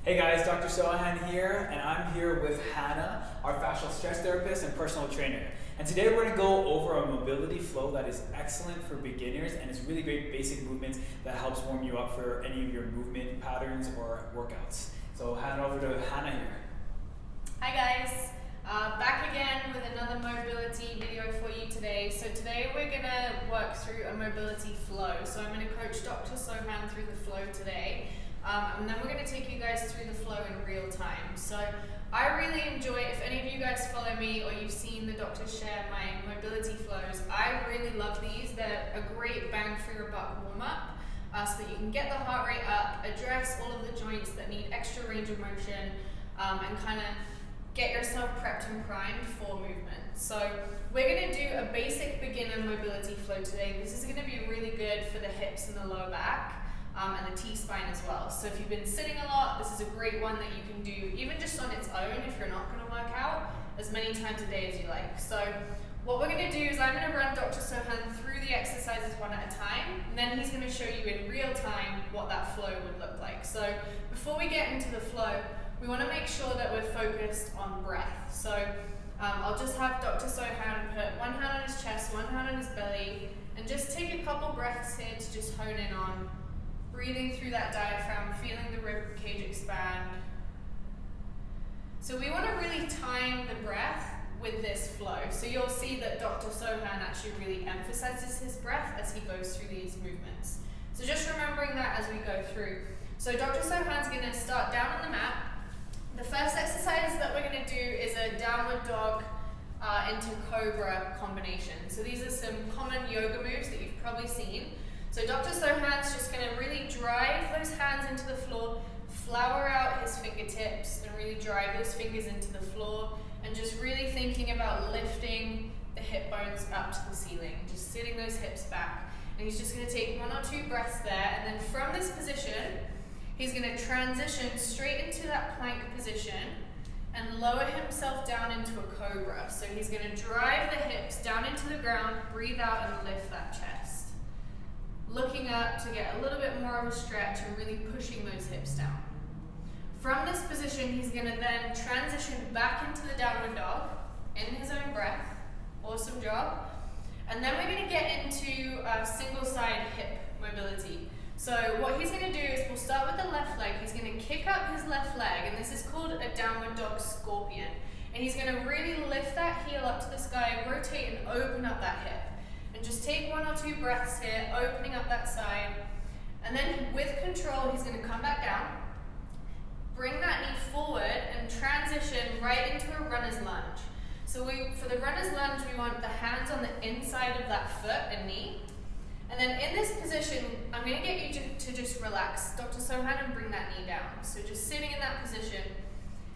Hey guys, Dr. Sohan here, and I'm here with Hannah, our fascial stress therapist and personal trainer. And today we're going to go over a mobility flow that is excellent for beginners, and it's really great basic movements that helps warm you up for any of your movement patterns or workouts. So hand it over to Hannah here. Hi guys, back again with another mobility video for you today. So today we're going to work through a mobility flow. So I'm going to coach Dr. Sohan through the flow today. And then we're going to take you guys through the flow in real time. So I really enjoy it. If any of you guys follow me or you've seen the doctor share my mobility flows, I really love these. They're a great bang for your buck warm up so that you can get the heart rate up, address all of the joints that need extra range of motion, and kind of get yourself prepped and primed for movement. So we're going to do a basic beginner mobility flow today. This is going to be really good for the hips and the lower back. And the T-spine as well. So if you've been sitting a lot, this is a great one that you can do even just on its own if you're not going to work out as many times a day as you like. So what we're going to do is I'm going to run Dr. Sohan through the exercises one at a time, and then he's going to show you in real time what that flow would look like. So before we get into the flow, we want to make sure that we're focused on breath. So I'll just have Dr. Sohan put one hand on his chest, one hand on his belly, and just take a couple breaths here to just hone in on breathing through that diaphragm, feeling the rib cage expand. So we want to really time the breath with this flow. So you'll see that Dr. Sohan actually really emphasizes his breath as he goes through these movements. So just remembering that as we go through. So Dr. Sohan's going to start down on the mat. The first exercise that we're going to do is a downward dog into cobra combination. So these are some common yoga moves that you've probably seen. So Dr. Sohan's just going to really drive those hands into the floor, flower out his fingertips, and really drive those fingers into the floor, and just really thinking about lifting the hip bones up to the ceiling, just sitting those hips back. And he's just going to take one or two breaths there, and then from this position, he's going to transition straight into that plank position and lower himself down into a cobra. So he's going to drive the hips down into the ground, breathe out, and lift that chest. Looking up to get a little bit more of a stretch and really pushing those hips down. From this position, he's going to then transition back into the downward dog in his own breath. Awesome job. And then we're going to get into single side hip mobility. So what he's going to do is we'll start with the left leg. He's going to kick up his left leg, and this is called a downward dog scorpion. And he's going to really lift that heel up to the sky, rotate and open up that hip. And just take one or two breaths here, opening up that side. And then with control, he's going to come back down, bring that knee forward, and transition right into a runner's lunge. So for the runner's lunge, we want the hands on the inside of that foot and knee. And then in this position, I'm going to get you to just relax, Dr. Sohan, and bring that knee down. So just sitting in that position.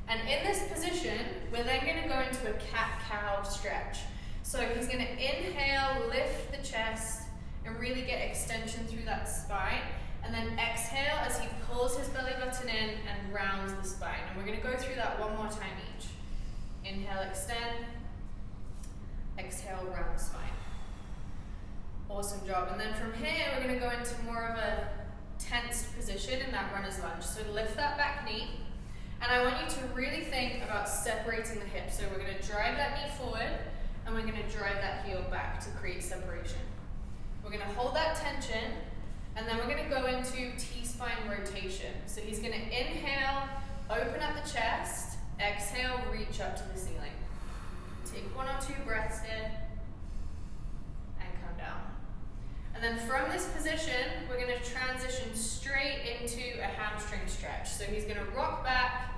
And in this position, we're then going to go into a cat-cow stretch. So he's going to inhale, lift the chest, and really get extension through that spine. And then exhale as he pulls his belly button in and rounds the spine. And we're going to go through that one more time each. Inhale, extend. Exhale, round the spine. Awesome job. And then from here, we're going to go into more of a tensed position in that runner's lunge. So lift that back knee. And I want you to really think about separating the hips. So we're going to drive that knee forward, and we're going to drive that heel back to create separation. We're going to hold that tension, and then we're going to go into T-spine rotation. So he's going to inhale, open up the chest, exhale, reach up to the ceiling. Take one or two breaths here, and come down. And then from this position, we're going to transition straight into a hamstring stretch. So he's going to rock back,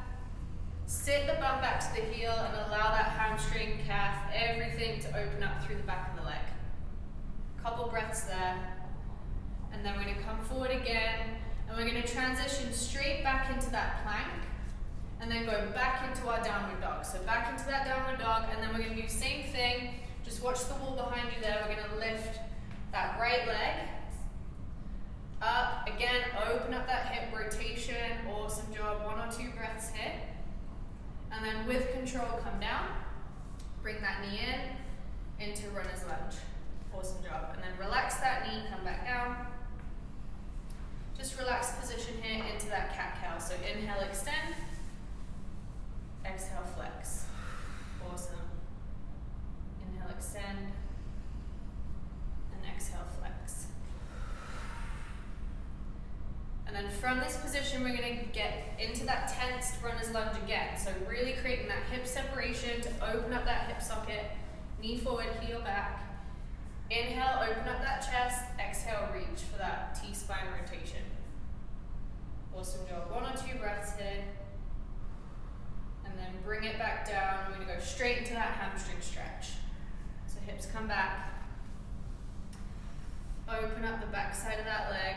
sit the bum back to the heel, and allow that hamstring, calf, everything to open up through the back of the leg. Couple breaths there. And then we're going to come forward again, and we're going to transition straight back into that plank, and then go back into our downward dog. So back into that downward dog, and then we're going to do the same thing. Just watch the wall behind you there. We're going to lift that right leg up. Again, open up that hip rotation. Awesome job. One or two breaths here. And then with control, come down, bring that knee in, into runner's lunge. Awesome job. And then relax that knee, come back down. Just relax position here into that cat-cow. So inhale, extend. from this position, we're going to get into that tensed runner's lunge again. So really creating that hip separation to open up that hip socket, knee forward, heel back. Inhale, open up that chest. Exhale, reach for that T-spine rotation. Awesome job. 1 or 2 breaths here. And then bring it back down. We're going to go straight into that hamstring stretch. So hips come back. Open up the back side of that leg.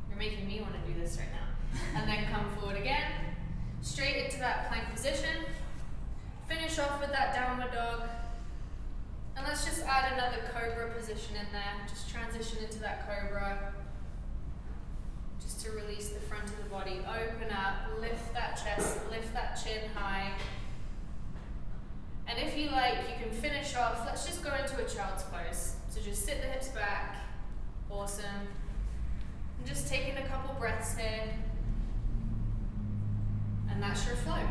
You're making me want to do this right now. And then come forward again. Straight into that plank position. Finish off with that downward dog. And let's just add another cobra position in there. Just transition into that cobra. Just to release the front of the body. Open up, lift that chest, lift that chin high. And if you like, you can finish off. Let's just go into a child's pose. So just sit the hips back. Awesome. And just taking a couple breaths here. And that's your flow.